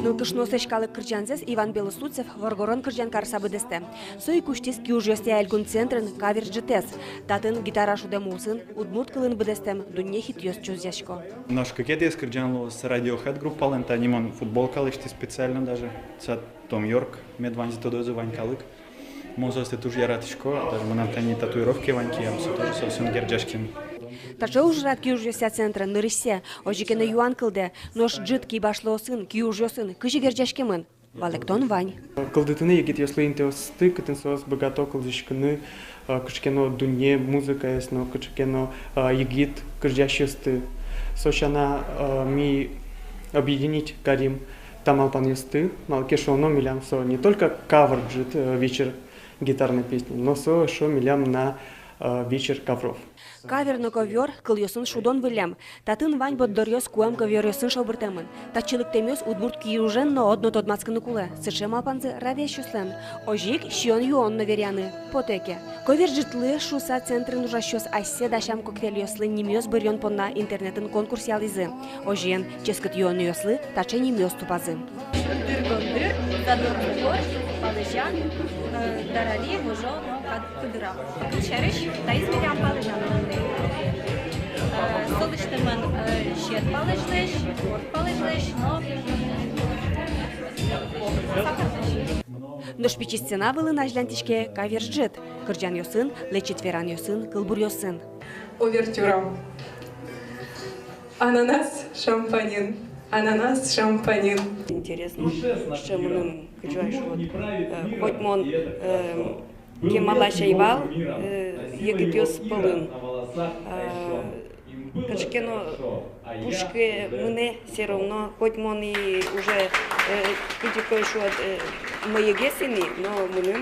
Нылтышно сешкалы кырджанзес Иван Белосуцев Воргорон кырджан карсабы десте. Сой куштис кюжёсте айлгун центрын кавер житес. Татын гитара шудемусын, удмурт кылын быдестем дунне хитьёс чузяшко. Наш кокет кырджанло с Radiohead группа лента нимон футболка лишь специально даже. Це Том Йорк, медванзи тодозы ванькалык. Мозосты туж яратышко, даже монантани татуировки ваньки, я все тоже совсем герджашкин. Тача ужрат кюжёся центра нырысе, ожикена юан кылде, нош джит кибашлосын, кюжёсын, кыжи герджашкемын. Валектон вань. Кылдытыны егет если интеосты, кытын соос богато кылдышкыны, кышкено дунье музыка ясно, кышкено егит кырджащесты. Сошана ми объединить карим тамалпан юсты, малкешоно милям со не только кавр джит вечер гитарной песни, но со еще милям на вечер ковров. Кавер на ковер кыльёсын шудон вылям. Татын вань боддорёс куам ковёрёсын шобыртемын. Тачылык темёс удмурт киюжен но одно тодмацкыны куле. Сычем алпанзы радиощуслен. Ожик щион юон наверяны. Потеке. Ковер житлы шуса центрын ужащёс айсе дашам коктейлёслы немёс бырьон понна интернетын конкурс ялизы. Ожиен ческыт юон ёслы таче немёс тупазы. Палыжан, дарали, вожо, кудыра. Шериш, таизмерям палыжан. Солыштымын шер палыжлыш, орт палыжлыш, но но шпичи сцена были на жлянтишке каверджет. Кырджан ёсын, лечетверан ёсын, кылбур ёсын. Овертюра. Ананас, шампанин. Ананас, шампанин. Интересно, что мы хоть мон кемалаша ивал, егитёс полын. Качкено пушки мне все равно, хоть мон и уже критикой шуат мои гесени, но мне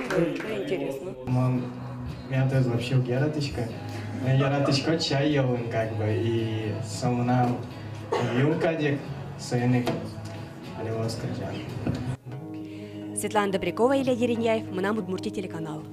интересно. Меня тоже вообще яратышка. Яратышка чай ел как бы и самна юнкадик. Светлана Добрякова, Илья Ереняев, Мына Удмуртия телеканал.